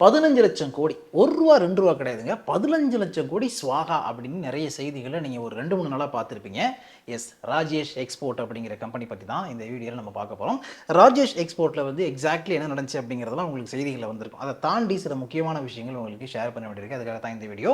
15 லட்சம் கோடி. ரூ. 1 ரூ. 2 கிடையாதுங்க. 15 லட்சம் கோடி ஸ்வாகா அப்படின்னு நெறைய செய்திகள நீங்க ஒரு 2, 3 நாளா பார்த்திருப்பீங்க. எஸ், ராஜேஷ் எக்ஸ்போர்ட் அப்படிங்கிற கம்பெனி பத்தி தான் இந்த வீடியோல நம்ம பார்க்க போறோம். ராஜேஷ் எக்ஸ்போர்ட்ல வந்து எக்ஸாக்ட்லி என்ன நடந்துச்சு அப்படிங்கிறதெல்லாம் உங்களுக்கு செய்திகள்ல வந்திருக்கும். அத தாண்டி சில முக்கியமான விஷயங்கள் உங்களுக்கு ஷேர் பண்ண வேண்டியிருக்கு. அதுக்காக தான் இந்த வீடியோ.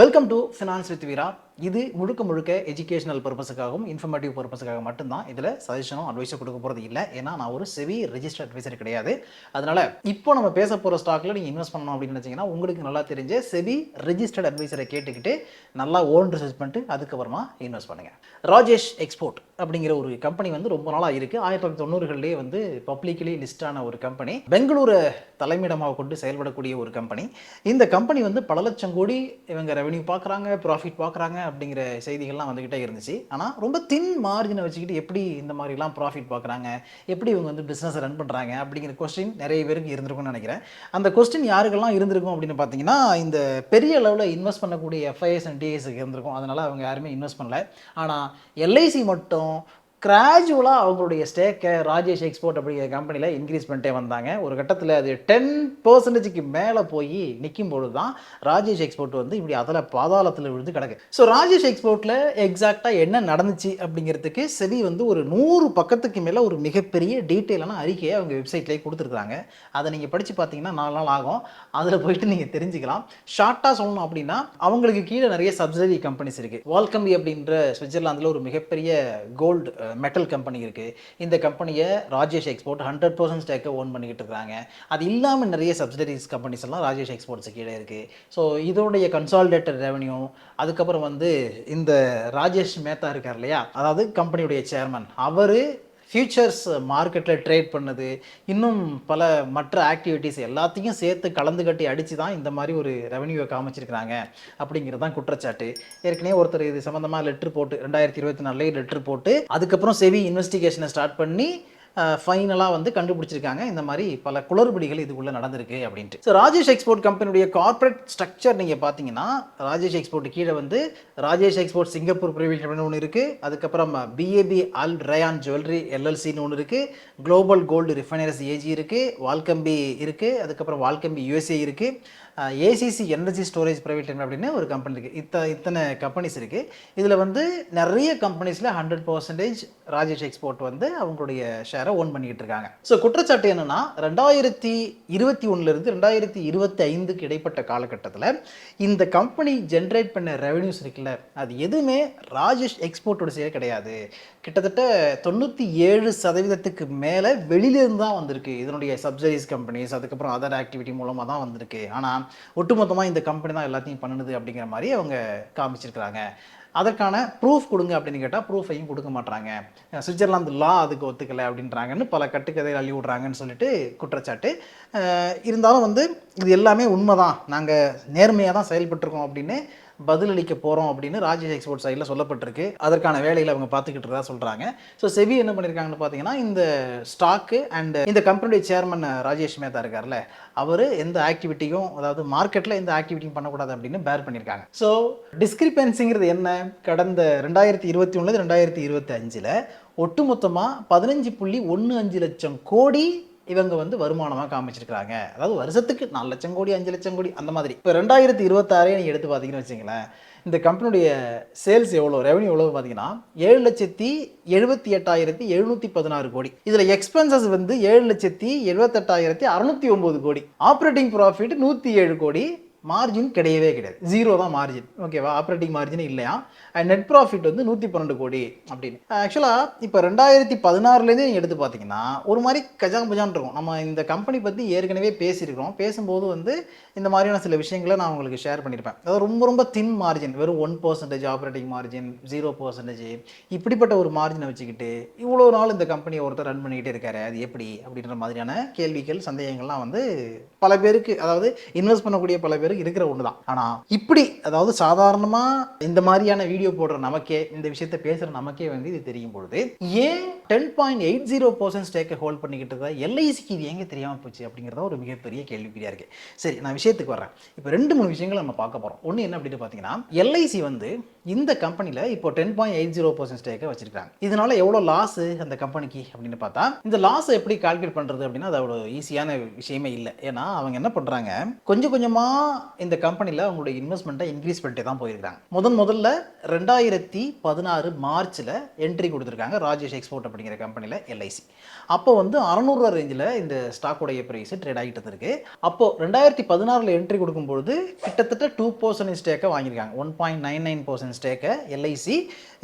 Welcome to finance with Veera. இது முழுக்க முழுக்க எஜுகேஷனல் பர்ப்பஸ்க்காகவும், இன்ஃபர்மேட்டிவ் பர்ப்பஸ்க்காக மட்டும் தான். இதுல சஜஷனும் அட்வைஸும் கொடுக்க போறது இல்ல. ஏன்னா நான் ஒரு செபி ரெஜிஸ்டர்ட் அட்வைசர் கிடையாது. அதனால இப்போ நம்ம பேச போற ஸ்டாக்ல நீங்க இன்வெஸ்ட் பண்ணணும் அப்படின்னு நினைச்சீங்கன்னா உங்களுக்கு நல்லா தெரிஞ்ச செபி ரெஜிஸ்டர்ட் அட்வைசரை கேட்டுக்கிட்டு நல்லா ஓன் ரிசர்ச் பண்ணிட்டு அதுக்கப்புறமா இன்வெஸ்ட் பண்ணுங்க. ராஜேஷ் எக்ஸ்போர்ட் அப்படிங்கிற ஒரு கம்பெனி வந்து ரொம்ப நாளா இருக்கு. 1990களிலே வந்து பப்ளிக்லி லிஸ்டான ஒரு கம்பெனி. பெங்களூரை தலைமையிடமாக கொண்டு செயல்படக்கூடிய ஒரு கம்பெனி. இந்த கம்பெனி வந்து பல லட்சம் கோடி இவங்க ரெவன்யூ பார்க்குறாங்க, ப்ராஃபிட் பார்க்குறாங்க அப்படிங்கிற செய்திகள்லாம் வந்துகிட்டே இருந்துச்சு. ஆனால் ரொம்ப தின் மார்ஜினை வச்சுக்கிட்டு எப்படி இந்த மாதிரிலாம் ப்ராஃபிட் பார்க்குறாங்க, எப்படி இவங்க வந்து பிஸ்னஸ் ரன் பண்ணுறாங்க அப்படிங்கிற கொஸ்டின் நிறைய பேருக்கு இருந்திருக்கும்னு நினைக்கிறேன். அந்த கொஸ்டின் யாருக்கெல்லாம் இருந்திருக்கும் அப்படின்னு பார்த்தீங்கன்னா, இந்த பெரிய அளவில் இன்வெஸ்ட் பண்ணக்கூடிய எஃப்ஐஎஸ் அண்ட் டிஎஸ்க்கு இருந்திருக்கும். அதனால் அவங்க யாருமே இன்வெஸ்ட் பண்ணல. ஆனால் எல்ஐசி மட்டும் கிராஜுவலாக அவங்களுடைய ஸ்டேக்கை ராஜேஷ் எக்ஸ்போர்ட் அப்படிங்கிற கம்பெனியில் இன்க்ரீஸ் பண்ணிட்டே வந்தாங்க. ஒரு கட்டத்தில் அது 10% மேலே போய் நிற்கும் பொழுது தான் ராஜேஷ் எக்ஸ்போர்ட் வந்து இப்படி அதில் பாதாளத்தில் விழுந்து கிடக்கு. ராஜேஷ் எக்ஸ்போர்ட்டில் எக்ஸாக்டாக என்ன நடந்துச்சு அப்படிங்கிறதுக்கு செபி வந்து ஒரு 100 பக்கத்துக்கு மேலே ஒரு மிகப்பெரிய டீட்டெயிலான அறிக்கையை அவங்க வெப்சைட்லேயே கொடுத்துருக்காங்க. அதை நீங்கள் படித்து பார்த்தீங்கன்னா 4 நாள் ஆகும். அதில் போயிட்டு நீங்கள் தெரிஞ்சுக்கலாம். ஷார்ட்டாக சொல்லணும் அப்படின்னா அவங்களுக்கு கீழே நிறைய சப்சிடரி கம்பெனிஸ் இருக்குது. வால்கம்பி அப்படின்ற சுவிட்சர்லாந்தில் ஒரு மிகப்பெரிய கோல்டு மெட்டல் கம்பெனி இருக்குது. இந்த கம்பெனியை ராஜேஷ் எக்ஸ்போர்ட் 100% ஸ்டேக்கை ஓன் பண்ணிக்கிட்டு இருக்காங்க. அது இல்லாமல் நிறைய சப்சிடரிஸ் கம்பெனிஸ் எல்லாம் ராஜேஷ் எக்ஸ்போர்ட்ஸ் கீழே இருக்குது. இதோடைய கன்சாலிடேட்டட் ரெவன்யூ, அதுக்கப்புறம் வந்து இந்த ராஜேஷ் மேத்தா இருக்கார் இல்லையா, அதாவது கம்பெனியுடைய சேர்மன், அவர் ஃபியூச்சர்ஸ் மார்க்கெட்டில் ட்ரேட் பண்ணது, இன்னும் பல மற்ற ஆக்டிவிட்டீஸ் எல்லாத்தையும் சேர்த்து கலந்து கட்டி அடித்து தான் இந்த மாதிரி ஒரு ரெவன்யூவை காமிச்சிருக்கிறாங்க அப்படிங்கிறது தான் குற்றச்சாட்டு. ஏற்கனவே ஒருத்தர் இது சம்மந்தமாக லெட்ரு போட்டு 2024 லெட்ரு போட்டு அதுக்கப்புறம் செபி இன்வெஸ்டிகேஷனை ஸ்டார்ட் பண்ணி ஃபைனலாக வந்து கண்டுபிடிச்சிருக்காங்க இந்த மாதிரி பல குளறுபடிகள் இதுக்குள்ளே நடந்திருக்கு அப்படின்ட்டு. ராஜேஷ் எக்ஸ்போர்ட் கம்பெனியுடைய கார்பரேட் ஸ்ட்ரக்சர் நீங்கள் பார்த்தீங்கன்னா, ராஜேஷ் எக்ஸ்போர்ட் கீழே வந்து Rajesh export Singapore private limited ஒன்று இருக்குது. அதுக்கப்புறம் பிஏபி அல் ரயான் ஜுவல்லரி எல்எல்சின்னு ஒன்று இருக்குது. குளோபல் கோல்டு ரிஃபைனரிஸ் ஏஜி இருக்குது. வால்கம்பி இருக்குது. அதுக்கப்புறம் வால்கம்பி யூஎஸ்ஏ இருக்குது. ACC energy storage private limited அப்படின்னு ஒரு கம்பெனி இருக்குது. இத்தனை கம்பெனிஸ் இருக்குது. இதில் வந்து நிறைய கம்பெனிஸில் 100% ராஜேஷ் எக்ஸ்போர்ட் வந்து அவங்களுடைய ஷேரை ஓன் பண்ணிக்கிட்டு இருக்காங்க. குற்றச்சாட்டு என்னன்னா, 2021 2025 இடைப்பட்ட காலகட்டத்தில் இந்த கம்பெனி ஜென்ரேட் பண்ண ரெவன்யூஸ் இருக்குல்ல, அது எதுவுமே ராஜேஷ் எக்ஸ்போர்ட்டோட ஷேர் கிடையாது. கிட்டத்தட்ட 97% மேலே வெளியிலேருந்து தான் வந்திருக்கு. இதனுடைய சப்சிடரிஸ் கம்பெனிஸ், அதுக்கப்புறம் அதர் ஆக்டிவிட்டி மூலமாக தான் வந்திருக்கு. ஆனால் ஒட்டுமொத்தமாக இந்த கம்பெனி தான் எல்லாத்தையும் பண்ணுது அப்படிங்கிற மாதிரி அவங்க காமிச்சிருக்கிறாங்க. அதற்கான ப்ரூஃப் கொடுங்க அப்படின்னு கேட்டால் ப்ரூஃபையும் கொடுக்க மாட்டாங்க. சுவிட்சர்லாந்து லா அதுக்கு ஒத்துக்கலை அப்படின்றாங்கன்னு பல கட்டுக்கதைகள் அள்ளி விட்றாங்கன்னு சொல்லிட்டு குற்றச்சாட்டு. இருந்தாலும் வந்து இது எல்லாமே உண்மை தான், நாங்கள் நேர்மையாக தான் செயல்பட்டுருக்கோம் அப்படின்னு பதிலளிக்க போகிறோம் அப்படின்னு ராஜேஷ் எக்ஸ்போர்ட் சைடில் சொல்லப்பட்டிருக்கு. அதற்கான வேலைகளை அவங்க பார்த்துக்கிட்டு இருக்கதா சொல்கிறாங்க. செபி என்ன பண்ணியிருக்காங்கன்னு பார்த்தீங்கன்னா, இந்த ஸ்டாக்கு அண்ட் இந்த கம்பெனியுடைய சேர்மன் ராஜேஷ் மேத்தா இருக்கார்ல, அவர் எந்த ஆக்டிவிட்டியும், அதாவது மார்க்கெட்டில் எந்த ஆக்டிவிட்டியும் பண்ணக்கூடாது அப்படின்னு பேர் பண்ணியிருக்காங்க. டிஸ்கிரிபன்சிங்கிறது என்ன, கடந்த 2021 2025 ஒட்டுமொத்தமாக 15.15 லட்சம் கோடி இவங்க வந்து வருமானமாக காமிச்சிருக்கிறாங்க. அதாவது வருஷத்துக்கு 4 லட்சம் கோடி 5 லட்சம் கோடி அந்த மாதிரி. இப்போ 2026 நீங்கள் எடுத்து பார்த்தீங்கன்னு வச்சுங்களேன், இந்த கம்பெனியுடைய சேல்ஸ் எவ்வளோ, ரெவன்யூ எவ்வளோ பார்த்தீங்கன்னா 7,78,716 கோடி. இதில் எக்ஸ்பென்சஸ் வந்து 7,78,609 கோடி. ஆப்ரேட்டிங் ப்ராஃபிட் 107 கோடி. மார்ஜின் கிடையவே கிடையாது, 0 தான் மார்ஜின். ஓகேவா, ஆப்ரேட்டிங் மார்ஜின் இல்லையா. அண்ட் நெட் ப்ராஃபிட் வந்து 112 கோடி அப்படின்னு. ஆக்சுவலாக இப்போ 2016 நீங்கள் எடுத்து பார்த்தீங்கன்னா ஒரு மாதிரி கஜாங் பஜான் இருக்கும். நம்ம இந்த கம்பெனி பற்றி ஏற்கனவே பேசியிருக்கிறோம். பேசும்போது வந்து இந்த மாதிரியான சில விஷயங்களை நான் உங்களுக்கு ஷேர் பண்ணியிருப்பேன். அதாவது ரொம்ப ரொம்ப தின் மார்ஜின், வெறும் 1% ஆப்ரேட்டிங் மார்ஜின், 0% இப்படிப்பட்ட ஒரு மார்ஜினை வச்சுக்கிட்டு இவ்வளோ நாள் இந்த கம்பெனியை ஒருத்தர் ரன் பண்ணிக்கிட்டே இருக்காரு, அது எப்படி அப்படின்ற மாதிரியான கேள்விகள், சந்தேகங்கள்லாம் வந்து பல பேருக்கு, அதாவது இன்வெஸ்ட் பண்ணக்கூடிய பல பேருக்கு இருக்கிற ஒன்று தான். ஆனால் இப்படி அதாவது சாதாரணமாக இந்த மாதிரியான வீடியோ போடுற நமக்கே, இந்த விஷயத்தை பேசுகிற நமக்கே வந்து இது தெரியும் பொழுது ஏன் 10.80% ஸ்டேக்கை ஹோல்ட் பண்ணிக்கிட்டு இருக்கா எல்ஐசிக்கு இது எங்கே தெரியாமல் போச்சு அப்படிங்கிறத ஒரு மிகப்பெரிய கேள்விக்குறியாக இருக்குது. சரி, நான் விஷயத்துக்கு வரேன். இப்போ 2-3 விஷயங்கள் நம்ம பார்க்க போகிறோம். ஒன்று என்ன அப்படின்னு பார்த்தீங்கன்னா, எல்ஐசி வந்து இந்த கம்பெனியில் இப்போ 10.80% ஸ்டேக்கை வச்சிருக்காங்க. இதனால எவ்வளோ லாஸ் அந்த கம்பெனிக்கு அப்படின்னு பார்த்தா, இந்த லாஸை எப்படி கால்குலேட் பண்ணுறது அப்படின்னா அது அவ்வளோ ஈஸியான விஷயமே இல்லை. ஏன்னா அவங்க என்ன பண்ணுறாங்க, கொஞ்சம் கொஞ்சமாக இந்த கம்பெனியில் அவங்களுடைய இன்வெஸ்ட்மெண்ட்டை இன்க்ரீஸ் பண்ணிட்டே தான் போயிருக்காங்க. முதல்ல 2016 மார்ச்சில் என்ட்ரி கொடுத்துருக்காங்க ராஜேஷ் எக்ஸ்போர்ட் அப்படிங்கிற கம்பெனியில் எல்ஐசி. அப்போ வந்து 600 ரேஞ்சில் இந்த ஸ்டாக்குடைய ப்ரைஸ் ட்ரேட் ஆகிட்டு இருக்கு. அப்போ 2016 என்ட்ரி கொடுக்கும்பொழுது கிட்டத்தட்ட 2% ஸ்டேக்கை வாங்கியிருக்காங்க. 1.99% ஸ்டேக்கை எல்ஐசி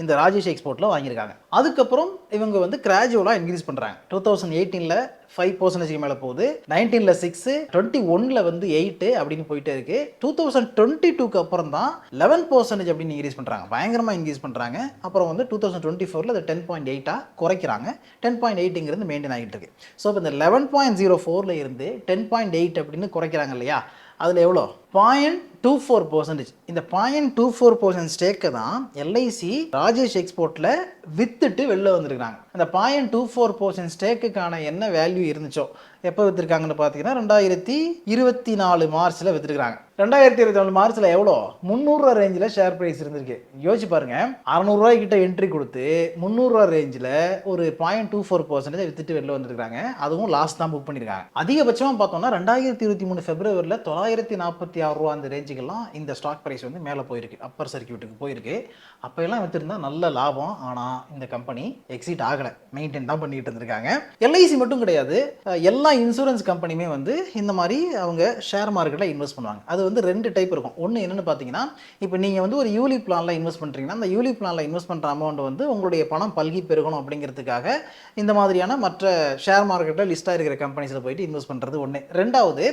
இந்த ராஜேஷ் எக்ஸ்போர்ட்டில் வாங்கியிருக்காங்க. அதுக்கப்புறம் இவங்க வந்து கிராஜுவலாக இன்க்ரீஸ் பண்ணுறாங்க. 2018 5% மேலே போகுது, 19ல் 6, 21ல் வந்து 8 அப்படின்னு போயிட்டே இருக்கு. 2022க்கு அப்புறம் தான் 11% அப்படின்னு இன்க்ரீஸ் பண்ணுறாங்க. பயங்கரமாக இன்க்ரீஸ் பண்ணுறாங்க. அப்புறம் வந்து 2024ல் அது 10.8 குறைக்கிறாங்க. 10.8ங்கிறது மெயின்டைன் ஆகிட்டு இருக்கு. ஸோ இப்போ இந்த 11.04ல் இருந்து 10.8 அப்படின்னு குறைக்கிறாங்க இல்லையா, அதில் எவ்வளோ 0.24%. இந்த 0.24% ஸ்டேக்கை தான் எல்ஐசி ராஜேஷ் எக்ஸ்போர்ட்டில் வித்துட்டு வெளில வந்திருக்காங்க. அந்த 0.24% ஸ்டேக்குக்கான என்ன வேல்யூ இருந்துச்சோ, எப்போ விற்றுருக்காங்கன்னு பார்த்தீங்கன்னா 2024 மார்ச்சில் விற்றுருக்காங்க. 2024 மார்ச்சில் எவ்வளோ 300 ரேஞ்சில் ஷேர் ப்ரைஸ் இருந்திருக்கு. யோசிச்சு பாருங்க, 600 கிட்ட என்ட்ரி கொடுத்து 300 ரேஞ்சில் ஒரு 0.24% வித்துட்டு வெளில வந்துருக்காங்க. அதுவும் லாஸ்ட் தான் புக் பண்ணியிருக்காங்க. அதிகபட்சமாக பார்த்தோம்னா 2023 பிப்ரவரியில் 946 ரூபா அந்த ரேஞ்சுக்கெல்லாம் இந்த ஸ்டாக் ப்ரைஸ் வந்து மேலே போயிருக்கு, அப்பர் சர்க்கியூட்டுக்கு போயிருக்கு. அப்போ எல்லாம் விற்றுருந்தா நல்ல லாபம். ஆனால் இந்த கம்பெனி எக்ஸிட் ஆகலை, மெயின்டைன் தான் பண்ணிட்டு இருந்திருக்காங்க. எல்ஐசி மட்டும் கிடையாது, எல்லா இன்சூரன்ஸ் கம்பெனியுமே வந்து இந்த மாதிரி அவங்க ஷேர் மார்க்கெட்டில் இன்வெஸ்ட் பண்ணுவாங்க. அது வந்து 2 டைப் இருக்கும். ஒன்று என்னென்னு பார்த்தீங்கன்னா, இப்போ நீங்கள் வந்து ஒரு யூலி பிளானில் இன்வெஸ்ட் பண்ணுறீங்கன்னா, அந்த யூலி பிளானில் இன்வெஸ்ட் பண்ணுற அமௌண்ட் வந்து உங்களுடைய பணம் பல்கி பெருகணும் அப்படிங்கிறதுக்காக இந்த மாதிரியான மற்ற ஷேர் மார்க்கெட்டில் லிஸ்ட்டாக இருக்கிற கம்பெனிஸில் போயிட்டு இன்வெஸ்ட் பண்ணுறது ஒன்று. ரெண்டாவது,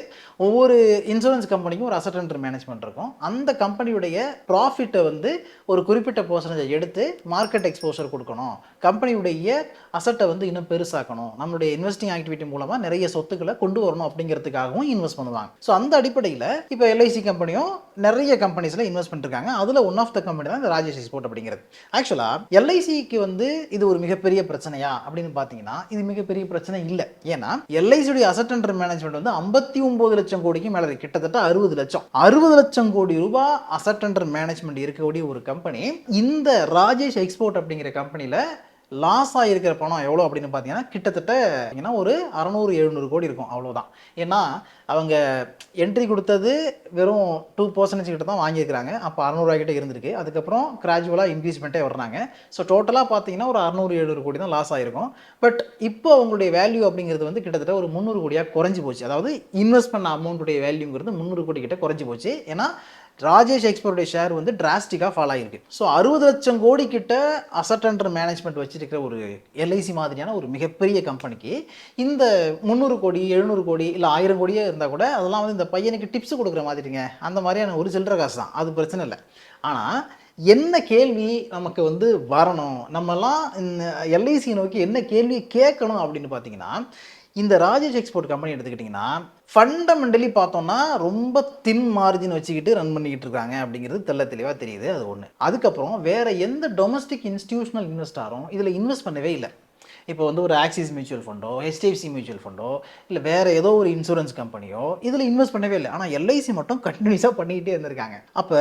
ஒவ்வொரு இன்சூரன்ஸ் கம்பெனிக்கும் ஒரு அசட் அண்டர் மேனேஜ்மெண்ட் இருக்கும். அந்த கம்பெனியுடைய ப்ராஃபிட்டை வந்து ஒரு குறிப்பிட்ட பர்சன்டேஜ் எடுத்து மார்க்கெட் எக்ஸ்போஷர் கொடுக்கணும், கம்பெனியுடைய அசட்டை வந்து இன்னும் பெருசாக்கணும், நம்மளுடைய இன்வெஸ்டிங் ஆக்டிவிட்டி மூலமாக நிறைய சொத்துக்களை கொண்டு வரணும் அப்படிங்கிறதுக்காகவும் இன்வெஸ்ட் பண்ணுவாங்க. ஸோ அந்த அடிப்படையில் இப்போ எல்ஐசி கம்பெனியும் நிறைய கம்பெனிஸில் இன்வெஸ்ட் பண்ணிருக்காங்க. அதில் ஒன் ஆஃப் த கம்பெனி தான் இந்த ராஜேஷ் எக்ஸ்போர்ட் அப்படிங்கிறது. ஆக்சுவலாக எல்ஐசிக்கு வந்து இது ஒரு மிகப்பெரிய பிரச்சனையா அப்படின்னு பார்த்தீங்கன்னா இது மிகப்பெரிய பிரச்சனை இல்லை. ஏன்னா எல்ஐசியுடைய அசட் அண்டர் மேனேஜ்மெண்ட் வந்து 59 லட்சம் கோடிக்கு மேலே, கிட்டத்தட்ட 60 லட்சம் கோடி ரூபாய் அசட் அண்டர் மேனேஜ்மெண்ட் இருக்கக்கூடிய ஒரு கம்பெனி இந்த ராஜேஷ் எக்ஸ்போர்ட் அப்படிங்கிற கம்பெனியில் லாஸ் ஆகிருக்கிற பணம் எவ்வளோ அப்படின்னு பார்த்தீங்கன்னா கிட்டத்தட்ட ஒரு 600-700 கோடி இருக்கும், அவ்வளோதான். ஏன்னா அவங்க என்ட்ரி கொடுத்தது வெறும் 2% கிட்ட தான் வாங்கியிருக்கிறாங்க. அப்போ 600 கிட்ட இருந்திருக்கு. அதுக்கப்புறம் கிராஜுவலாக இன்க்ரீஸ் பண்ணிட்டே வர்றாங்க. ஸோ டோட்டலாக பார்த்தீங்கன்னா ஒரு 600-700 கோடி தான் லாஸ் ஆகிருக்கும். பட் இப்போ அவங்களுடைய வேல்யூ அப்படிங்கிறது வந்து கிட்டத்தட்ட ஒரு 300 கோடியாக குறைஞ்சி போச்சு. அதாவது இன்வெஸ்ட் பண்ண அமௌண்ட்டுடைய வேல்யூங்கிறது 300 கோடி கிட்ட குறைஞ்சி போச்சு. ஏன்னா ராஜேஷ் எக்ஸ்போர்ட்டுடைய ஷேர் வந்து டிராஸ்டிக்காக ஃபால் ஆகிருக்கு. ஸோ 60 லட்சம் கோடி கிட்ட அசட் அண்டர் மேனேஜ்மெண்ட் வச்சிருக்கிற ஒரு எல்ஐசி மாதிரியான ஒரு மிகப்பெரிய கம்பெனிக்கு இந்த 300 கோடி 700 கோடி இல்லை 1000 கோடியே இருந்தால் கூட அதெல்லாம் வந்து இந்த பையனுக்கு டிப்ஸ் கொடுக்குற மாதிரிங்க, அந்த மாதிரியான ஒரு சில்லற காசு தான், அது பிரச்சனை இல்லை. ஆனால் என்ன கேள்வி நமக்கு வந்து வரணும், நம்மலாம் இந்த எல்ஐசி நோக்கி என்ன கேள்வி கேட்கணும் அப்படின்னு பார்த்தீங்கன்னா, இந்த ராஜேஷ் எக்ஸ்போர்ட் கம்பெனி எடுத்துக்கிட்டிங்கன்னா ஃபண்டமெண்டலி பார்த்தோம்னா ரொம்ப தின் மார்ஜின் வச்சுக்கிட்டு ரன் பண்ணிக்கிட்டு இருக்காங்க அப்படிங்கிறது தெளிவாக தெரியுது. அது ஒன்று. அதுக்கப்புறம் வேறு எந்த டொமஸ்டிக் இன்ஸ்டிடியூஷனல் இன்வெஸ்டாரும் இதில் இன்வெஸ்ட் பண்ணவே இல்லை. இப்போ வந்து ஒரு ஆக்சிஸ் மியூச்சுவல் ஃபண்டோ, HDFC மியூச்சுவல் ஃபண்டோ, இல்லை வேறு ஏதோ ஒரு இன்சூரன்ஸ் கம்பெனியோ இதில் இன்வெஸ்ட் பண்ணவே இல்லை. ஆனால் எல்ஐசி மட்டும் கண்டினியூஸாக பண்ணிக்கிட்டே இருந்திருக்காங்க. அப்போ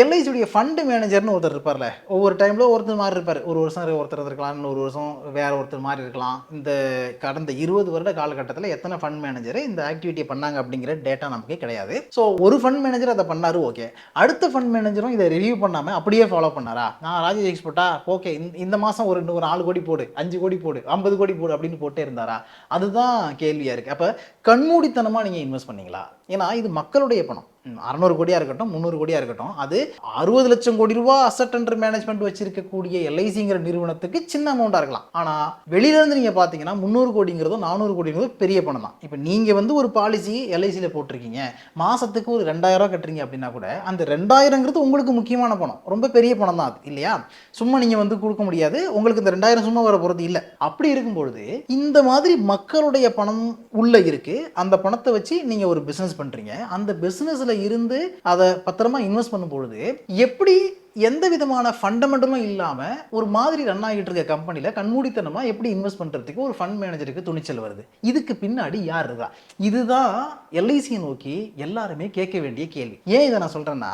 எல்ஐசியுடைய ஃபண்டு மேனேஜர்னு ஒருத்தர் இருப்பார்ல, ஒவ்வொரு டைமில் ஒருத்தர் மாதிரி இருப்பார். ஒரு வருஷம் ஒருத்தர் இருக்கலாம், இன்னொரு வருஷம் வேறு ஒருத்தர் மாதிரி இருக்கலாம். இந்த கடந்த 20 வருட காலகட்டத்தில் எத்தனை ஃபண்ட் மேனேஜர் இந்த ஆக்டிவிட்டியை பண்ணாங்க அப்படிங்கிற டேட்டா நமக்கு கிடையாது. ஸோ ஒரு ஃபண்ட் மேனேஜர் அதை பண்ணார், ஓகே. அடுத்த ஃபண்ட் மேனேஜரும் இதை ரிவ்யூ பண்ணாமல் அப்படியே ஃபாலோ பண்ணாரா? நான் ராஜேஷ் எக்ஸ்போர்ட்டா, ஓகே இந்த மாதம் ஒரு 4 கோடி போடு, 5 கோடி போடு, 50 கோடி போடு அப்படின்னு போட்டே இருந்தாரா? அதுதான் கேள்வியாக இருக்குது. அப்போ கண்மூடித்தனமாக நீங்கள் இன்வெஸ்ட் பண்ணீங்களா? ஏன்னா இது மக்களுடைய பணம். 600 கோடியாக இருக்கட்டும், 300 கோடியாக இருக்கட்டும், அது 60 லட்சம் கோடி ரூபா அசட் அண்டர் மேனேஜ்மெண்ட் வச்சிருக்கக்கூடிய எல்ஐசிங்கிற நிறுவனத்துக்கு சின்ன அமௌண்ட்டாக இருக்கலாம். ஆனால் வெளியிலேருந்து நீங்கள் பார்த்தீங்கன்னா 300 கோடிங்கிறதும் 400 கோடிங்கிறதும் பெரிய பணம் தான். இப்போ நீங்கள் வந்து ஒரு பாலிசி எல்ஐசியில் போட்டிருக்கீங்க, மாதத்துக்கு ஒரு 2000 கட்டுறீங்க அப்படின்னா கூட அந்த 2000ங்கிறது உங்களுக்கு முக்கியமான பணம், ரொம்ப பெரிய பணம் தான் அது, இல்லையா? சும்மா நீங்கள் வந்து கொடுக்க முடியாது, உங்களுக்கு இந்த 2000 சும்மா வர போகிறது இல்லை. அப்படி இருக்கும்பொழுது இந்த மாதிரி மக்களுடைய பணம் உள்ளே இருக்குது, அந்த பணத்தை வச்சு நீங்கள் ஒரு பிஸ்னஸ் பண்ணுறீங்க. அந்த பிஸ்னஸில் இருந்து அதை பத்திரமா இன்வெஸ்ட் பண்ணும் பொழுது எப்படி எந்த விதமான ஃபண்டமெண்டலும் இல்லாமல் ஒரு மாதிரி ரன் ஆகிட்டு இருக்க கம்பெனியில் கண்மூடித்தனமாக எப்படி இன்வெஸ்ட் பண்ணுறதுக்கு ஒரு ஃபண்ட் மேனேஜருக்கு துணிச்சல் வருது? இதுக்கு பின்னாடி யார் இருக்கா? இதுதான் எல்ஐசியை நோக்கி எல்லாருமே கேட்க வேண்டிய கேள்வி. ஏன் இதை நான் சொல்கிறேன்னா,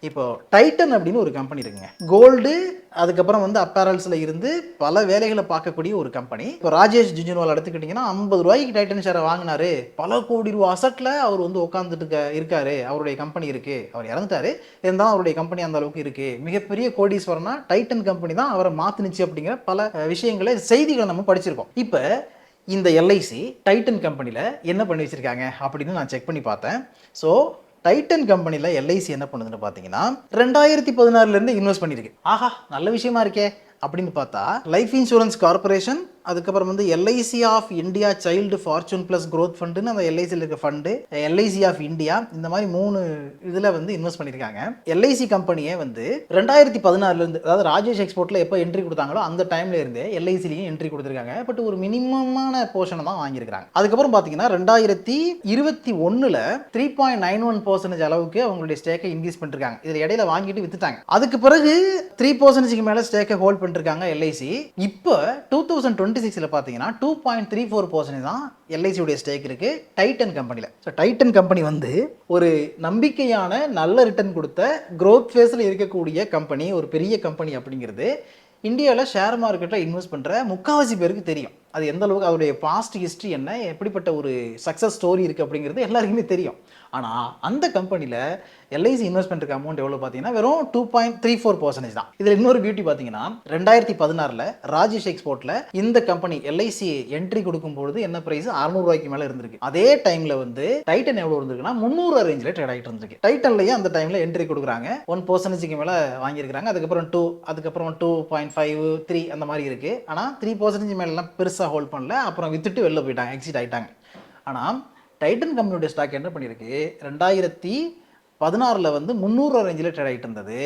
இப்போ டைட்டன் அப்படின்னு ஒரு கம்பெனி இருக்குங்க. கோல்டு அதுக்கப்புறம் வந்து அப்பேரல்ஸில் இருந்து பல வேலைகளை பார்க்கக்கூடிய ஒரு கம்பெனி. இப்போ ராஜேஷ் ஜுன்ஜுன்வாலா எடுத்துக்கிட்டிங்கன்னா 50 ரூபாய்க்கு டைட்டன் ஷேரை வாங்கினாரு. பல கோடி ரூபா அசட்டில் அவர் வந்து உட்காந்துட்டு இருக்காரு. அவருடைய கம்பெனி இருக்குது. அவர் இறந்துட்டாரு, இருந்தாலும் அவருடைய கம்பெனி அந்த அளவுக்கு இருக்குது. மிகப்பெரிய கோடீஸ்வரனா டைட்டன் கம்பெனி தான் அவரை மாத்துனுச்சு அப்படிங்கிற பல விஷயங்களை செய்திகளை நம்ம படிச்சிருக்கோம். இப்போ இந்த எல்ஐசி டைட்டன் கம்பெனியில் என்ன பண்ணி வச்சிருக்காங்க அப்படின்னு நான் செக் பண்ணி பார்த்தேன். ஸோ டைட்டன் கம்பெனியில் எல்ஐசி என்ன பண்ணுதுன்னு பார்த்தீங்கன்னா 2016 இன்வெஸ்ட் பண்ணியிருக்கு. ஆஹா, நல்ல விஷயமா இருக்கே அப்படின்னு பார்த்தா லைஃப் இன்சூரன்ஸ் கார்பரேஷன், அதுக்கப்புறம் வந்து LIC of India child fortune plus growth ஃபண்டுன்னு அந்த எல்ஐசியில் இருக்க ஃபண்டு, எல்ஐசி ஆஃப் இந்தியா, இந்த மாதிரி 3 இதில் வந்து இன்வெஸ்ட் பண்ணியிருக்காங்க. எல்ஐசி கம்பெனியே வந்து 2016 அதாவது ராஜேஷ் எக்ஸ்போர்ட்டில் எப்போ என்ட்ரி கொடுத்தாங்களோ அந்த டைம்ல இருந்தே எல்ஐசிலையும் என்ட்ரி கொடுத்துருக்காங்க. பட் ஒரு மினிமமான போர்ஷனை தான் வாங்கியிருக்காங்க. அதுக்கப்புறம் பார்த்தீங்கன்னா 2021 3.91% அளவுக்கு அவங்களுடைய ஸ்டேக்கை இன்க்ரீஸ் பண்ணிருக்காங்க. இதில் இடையில வாங்கிட்டு வித்துட்டாங்க. அதுக்கு பிறகு 3% மேலே ஸ்டேக்கை ஹோல்ட் பண்ணிருக்காங்க எல்ஐசி. இப்போ 2026 பார்த்தீங்கன்னா 2.34% தான் எல்ஐசியுடைய ஸ்டேக் இருக்கு டைட்டன் கம்பெனியில். ஸோ டைட்டன் கம்பெனி வந்து ஒரு நம்பிக்கையான நல்ல ரிட்டர்ன் கொடுத்த க்ரோத் ஃபேஸில் இருக்கக்கூடிய கம்பெனி, ஒரு பெரிய கம்பெனி அப்படிங்கிறது இந்தியாவில் ஷேர் மார்க்கெட்டில் இன்வெஸ்ட் பண்ணுற முக்கால்வாசி பேருக்கு தெரியும். அது எந்த அளவுக்கு அதோடைய பாஸ்ட் ஹிஸ்ட்ரி என்ன, எப்படிப்பட்ட ஒரு சக்ஸஸ் ஸ்டோரி இருக்குது அப்படிங்கிறது எல்லாருக்குமே தெரியும். ஆனால் அந்த கம்பெனியில் எல்ஐசி இன்வெஸ்ட் பண்ணுற அமௌண்ட் எவ்வளோ பார்த்தீங்கன்னா வெறும் 2.34% தான். இதில் இன்னொரு பியூட்டி பார்த்தீங்கன்னா 2016 ராஜேஷ் எக்ஸ்போர்ட்டில் இந்த கம்பெனி எல்ஐசி என்ட்ரி கொடுக்கும்போது என்ன ப்ரைஸ் 600 ரூபாய்க்கு மேலே இருந்திருக்கு. அதே டைமில் வந்து டைட்டன் எவ்வளோ இருந்திருக்குன்னா 300 ரேஞ்சில் ட்ரேட் ஆகிட்டு இருந்திருக்கு. டைட்டன்லேயே அந்த டைமில் என்ட்ரி கொடுக்குறாங்க, 1% மேலே வாங்கியிருக்காங்க. அதுக்கப்புறம் 2.5, 3 அந்த மாதிரி இருக்குது. ஆனால் 3% மேலாம் பெருசாக ஹோல்ட் பண்ணல. அப்புறம் வித்துட்டு வெளில போயிட்டாங்க, எக்ஸிட் ஆகிட்டாங்க. ஆனால் டைட்டன் கம்பெனியோட ஸ்டாக் என்ன பண்ணியிருக்கு, 2016 வந்து 300 ரேஞ்சில் ட்ரேட் ஆகிட்டு இருந்தது.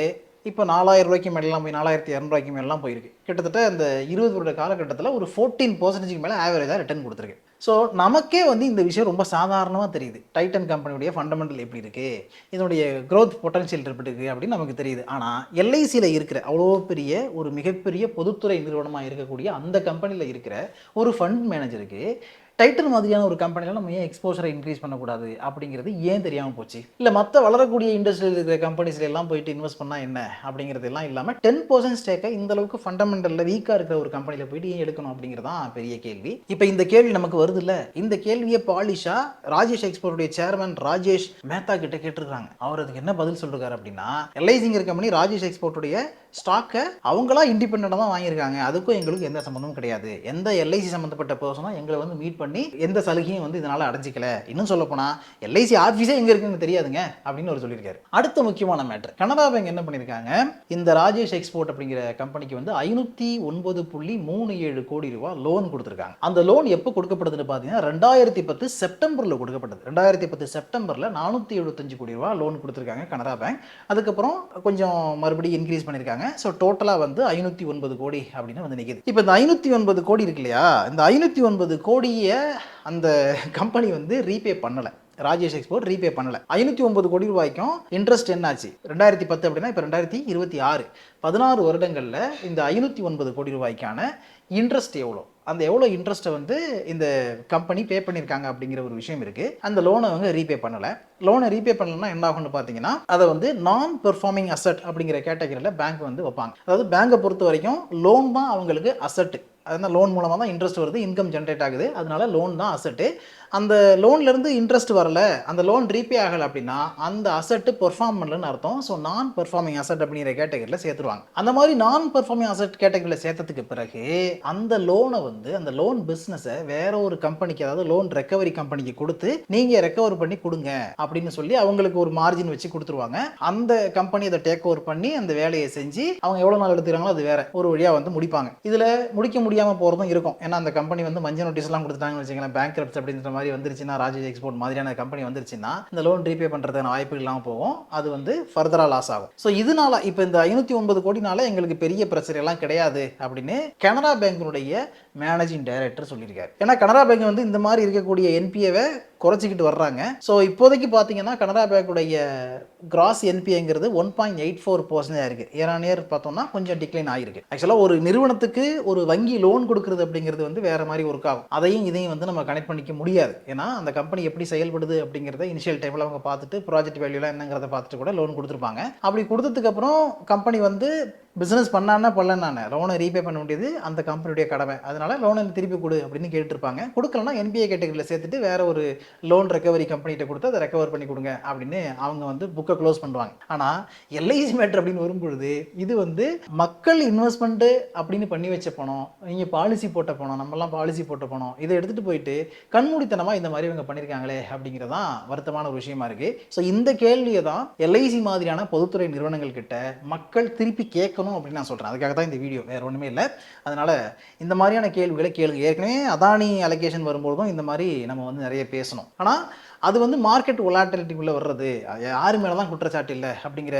இப்போ 4000 ரூபாய்க்கு மேலாம் போய் 4200 ரூபாய்க்கு மேலாம் போயிருக்கு. கிட்டத்தட்ட இந்த 20 வருட காலகட்டத்தில் ஒரு 14% மேலே ஆவரேஜாக ரிட்டர்ன் கொடுத்துருக்கு. ஸோ நமக்கே வந்து இந்த விஷயம் ரொம்ப சாதாரணமாக தெரியுது. டைட்டன் கம்பெனியுடைய ஃபண்டமெண்டல் எப்படி இருக்குது, இதனுடைய க்ரோத் பொட்டன்ஷியல் எப்படி இருக்குது அப்படின்னு நமக்கு தெரியுது. ஆனால் எல்ஐசியில் இருக்கிற அவ்வளோ பெரிய ஒரு மிகப்பெரிய பொதுத்துறை நிறுவனமாக இருக்கக்கூடிய அந்த கம்பெனியில் இருக்கிற ஒரு ஃபண்ட் மேனேஜருக்கு டைட்டன் மாதிரியான ஒரு கம்பெனியில் நம்ம ஏன் எக்ஸ்போசரை இன்க்ரீஸ் பண்ணக்கூடாது அப்படிங்கிறது ஏன் தெரியாமல் போச்சு? இல்லை மற்ற வளரக்கூடிய இண்டஸ்ட்ரியில் இருக்கிற கம்பெனிஸ்ல எல்லாம் போயிட்டு இன்வெஸ்ட் பண்ணால் என்ன அப்படிங்கிறது எல்லாம் இல்லாமல் 10% ஸ்டேக்கை இந்த அளவுக்கு ஃபண்டமெண்டலில் வீக்காக இருக்கிற ஒரு கம்பெனியில் போயிட்டு ஏன் எடுக்கணும் அப்படிங்கிறதான் பெரிய கேள்வி. இப்போ இந்த கேள்வி நமக்கு வருது இல்லை, இந்த கேள்வியை பாலிஷா ராஜேஷ் எக்ஸ்போர்ட்டுடைய சேர்மன் ராஜேஷ் மேத்தா கிட்ட கேட்டிருக்காங்க. அவர் அதுக்கு என்ன பதில் சொல்றாரு அப்படின்னா, எல்ஐசிங்கிற கம்பெனி ராஜேஷ் எக்ஸ்போர்ட்டுடைய ஸ்டாக்கை அவங்களா இண்டிபெண்டண்டாக தான் வாங்கியிருக்காங்க, அதுக்கும் எங்களுக்கு எந்த சம்மந்தமும் கிடையாது. எந்த எல்ஐசி சம்மந்தப்பட்ட பர்சனும் எங்களை வந்து மீட் பண்ணி எந்த சலுகையும் வந்து இதனால அடைஞ்சிக்கல. இன்னும் சொல்ல போனா எல்ஐசி ஆஃபீஸே எங்க இருக்குன்னு தெரியாதுங்க அப்படின்னு அவர் சொல்லியிருக்காரு. அடுத்த முக்கியமான மேட்டர், கனரா பேங்க் என்ன பண்ணியிருக்காங்க, இந்த ராஜேஷ் எக்ஸ்போர்ட் அப்படிங்கிற கம்பெனிக்கு வந்து 509.37 கோடி ரூபாய் லோன் கொடுத்துருக்காங்க. அந்த லோன் எப்போ கொடுக்கப்படுதுன்னு பார்த்தீங்கன்னா 2010 செப்டம்பரில் கொடுக்கப்பட்டது. 2010 செப்டம்பரில் 475 கோடி ரூபாய் லோன் கொடுத்துருக்காங்க கனரா பேங்க். அதுக்கப்புறம் கொஞ்சம் மறுபடியும் இன்க்ரீஸ் பண்ணியிருக்காங்க. ஸோ டோட்டலாக வந்து 509 கோடி அப்படின்னு வந்து நிற்கிது. இப்போ இந்த 509 கோடி இருக்கு இல்லையா, இந்த 509 கோடியை அந்த கம்பெனி வந்து ரீபே பண்ணலை. ராஜேஷ் எக்ஸ்போர்ட் ரீபே பண்ணல. 509 கோடி ரூபாய்க்கும் இன்ட்ரெஸ்ட் என்னாச்சு 2010 அப்படின்னா இப்போ 2026 16 வருடங்களில் இந்த 509 கோடி ரூபாய்க்கான இன்ட்ரெஸ்ட் எவ்வளோ, அந்த எவ்வளோ இன்ட்ரெஸ்ட்டை வந்து இந்த கம்பெனி பே பண்ணியிருக்காங்க அப்படிங்கிற ஒரு விஷயம் இருக்குது. அந்த லோனை அவங்க ரீபே பண்ணலை. லோனை ரீபே பண்ணலன்னா என்ன ஆகும்னு பார்த்தீங்கன்னா அதை வந்து நான் பெர்ஃபார்மிங் அசட் அப்படிங்கிற கேட்டகரியில் பேங்க் வந்து வைப்பாங்க. அதாவது பேங்கை பொறுத்த வரைக்கும் லோன் தான் அவங்களுக்கு அசட்டு. அதனால் லோன் மூலமாக தான் இன்ட்ரெஸ்ட் வருது, இன்கம் ஜென்ரேட் ஆகுது. அதனால லோன் தான் அசட்டு. அந்த லோன்லேருந்து இன்ட்ரெஸ்ட் வரல, அந்த லோன் ரீபே ஆகலை அப்படின்னா அந்த அசட்டு பெர்ஃபார்ம் பண்ணலன்னு அர்த்தம். ஸோ நான் பெர்ஃபார்மிங் அசட் அப்படிங்கிற கேட்டகரியில் சேர்த்துருவாங்க. அந்த மாதிரி நான் பெர்ஃபார்மிங் அசட் கேட்டகரியில் சேர்த்ததுக்கு பிறகு அந்த லோனை வந்து அந்த லோன் பிஸ்னஸை வேற ஒரு கம்பெனிக்கு, அதாவது லோன் ரெக்கவரி கம்பெனிக்கு கொடுத்து நீங்கள் ரெக்கவர் பண்ணி கொடுங்க அப்படின்னு சொல்லி அவங்களுக்கு ஒரு மார்ஜின் வச்சு கொடுத்துருவாங்க. அந்த கம்பெனி அதை டேக் ஓவர் பண்ணி அந்த வேலையை செஞ்சு அவங்க எவ்வளோ நாள் எடுத்துக்கிறாங்களோ அது வேற ஒரு வழியாக வந்து முடிப்பாங்க. இதில் முடிக்க முடியாமல் போகிறதும் இருக்கும். ஏன்னா அந்த கம்பெனி வந்து மஞ்சள் நோட்டீஸ்லாம் கொடுத்துட்டாங்கன்னு வச்சுக்கலாம், பேங்க்ரப்ட்சி அப்படின்ற மாதிரி வந்துருச்சுன்னா, ராஜேஷ் எக்ஸ்போர்ட் மாதிரியான கம்பெனி வந்துருச்சுன்னா இந்த லோன் ரீபே பண்ணுறதுக்கான வாய்ப்பு இல்லாமல் போகும். அது வந்து ஃபர்தராக லாஸ் ஆகும். ஸோ இதனால இப்போ இந்த 509 கோடினால எங்களுக்கு பெரிய பிரச்சனை எல்லாம் கிடையாது அப்படின்னு கனரா பேங்கினுடைய மேனேஜிங் டைரக்டர் சொல்லியிருக்காரு. ஏன்னா கனரா பேங்க் வந்து இந்த மாதிரி இருக்கக்கூடிய என்பிஏவை குறைச்சிக்கிட்டு வர்றாங்க. ஸோ இப்போதைக்கு பார்த்தீங்கன்னா கனரா பேங்க்குடைய கிராஸ் என்பிஏங்கிறது 1.84% இருக்கு. இயர் ஆன் இயர் பார்த்தோம்னா கொஞ்சம் டிக்ளைன் ஆகிருக்கு. ஆக்சுவலாக ஒரு நிறுவனத்துக்கு ஒரு வங்கி லோன் கொடுக்குறது அப்படிங்கிறது வந்து வேற மாதிரி ஒர்க் ஆகும். அதையும் இதையும் வந்து நம்ம கனெக்ட் பண்ணிக்க முடியாது. ஏன்னா அந்த கம்பெனி எப்படி செயல்படுது அப்படிங்கிறத இனிஷியல் டைமில் அவங்க பார்த்துட்டு ப்ராஜெக்ட் வேல்யூலாம் என்னங்கிறத பார்த்துட்டு கூட லோன் கொடுத்துருப்பாங்க. அப்படி கொடுத்ததுக்கு அப்புறம் கம்பெனி வந்து பிஸ்னஸ் பண்ணானா பண்ணலனானே லோனை ரீபே பண்ண வேண்டியது அந்த கம்பெனியுடைய கடமை. அதனால லோனை திருப்பி கொடு அப்படின்னு கேட்டுருப்பாங்க. கொடுக்கலன்னா என்பிஏ கேட்டகரியில் சேர்த்துட்டு வேற ஒரு லோன் ரெக்கவரி கம்பெனிகிட்ட கொடுத்து அதை ரெக்கவர் பண்ணி கொடுங்க அப்படின்னு அவங்க வந்து புக்கை க்ளோஸ் பண்ணுவாங்க. ஆனால் எல்ஐசி மேட்டர் அப்படின்னு வரும்பொழுது இது வந்து மக்கள் இன்வெஸ்ட்மெண்ட்டு அப்படின்னு பண்ணி வச்ச பணம், நீங்கள் பாலிசி போட்ட பணம், நம்மலாம் பாலிசி போட்ட பணம், இதை எடுத்துகிட்டு போயிட்டு கண்மூடித்தனமாக இந்த மாதிரி இவங்க பண்ணியிருக்காங்களே அப்படிங்கிறதான் வருத்தமான ஒரு விஷயமா இருக்குது. ஸோ இந்த கேள்வியை தான் எல்ஐசி மாதிரியான பொதுத்துறை நிறுவனங்கள் கிட்ட மக்கள் திருப்பி கேட்கணும் அப்படின்னு நான் சொல்கிறேன். அதுக்காக தான் இந்த வீடியோ, வேறு ஒன்றுமே இல்லை. அதனால் இந்த மாதிரியான கேள்விகளை கேளுங்க. ஏற்கனவே அதானி அலோகேஷன் வரும்போதும் இந்த மாதிரி நம்ம வந்து நிறைய பேசணும். ஆனால் அது வந்து மார்க்கெட் ஒலாட்டிலிட்டிக்குள்ளே வர்றது, யாரு மேலே தான் குற்றச்சாட்டு இல்லை அப்படிங்கிற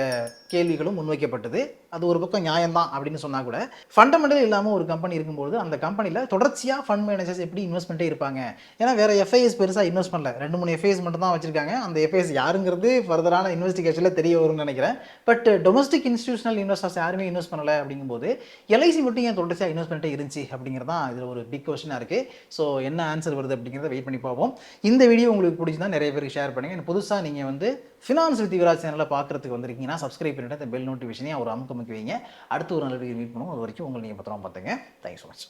கேள்விகளும் முன்வைக்கப்பட்டது. அது ஒரு பக்கம் நியாயம்தான் அப்படின்னு சொன்னால் கூட ஃபண்டமெண்டல் இல்லாமல் ஒரு கம்பெனி இருக்கும்போது அந்த கம்பெனியில் தொடர்ச்சியாக ஃபண்ட் மேனேஜர்ஸ் எப்படி இன்வெஸ்ட்மெண்ட்டே இருப்பாங்க. ஏன்னா வேறு எஃப்ஐஎஸ் பெருசாக இன்வெஸ்ட் பண்ணல, 2-3 எஃப்ஐஎஸ் மட்டும் தான் வச்சிருக்காங்க. அந்த எஃப்ஐஎஸ் யாருங்கிறது ஃபர்தரான இன்வெஸ்டிகேஷனில் தெரிய வரும்னு நினைக்கிறேன். பட் டொமஸ்டிக் இன்ஸ்டிடியூஷனல் இன்வெஸ்டர்ஸ் யாருமே இன்வெஸ்ட் பண்ணலை அப்படிங்கும்போது எல்ஐசி மட்டும் ஏன் தொடர்ச்சியாக இன்வெஸ்ட் பண்ணிட்டே இருந்துச்சு அப்படிங்கிறதான் இதில் ஒரு பிக் கொஸ்டினாக இருக்குது. ஸோ என்ன ஆன்சர் வருது அப்படிங்கிறத வெயிட் பண்ணி பார்ப்போம். இந்த வீடியோ உங்களுக்கு பிடிச்சிருந்தா நிறைய பேருக்கு ஷேர் பண்ணுங்கள். புதுசாக நீங்கள் வந்து ஃபினான்ஸ் வித் யுவராஜ் சேனலை பார்க்குறதுக்கு வந்திருக்கீங்கன்னா சப்ஸ்கிரைப் பண்ணிட்டு அந்த பெல் நோட்டிஃபிகேஷனையும் ஒரு அமுக்கு வைங்க. அடுத்து ஒரு நல்ல வீடியோ மீட் பண்ணுவோம். அது வரைக்கும் உங்களை நீங்கள் பத்திரமா பார்த்துங்க. Thank you so much.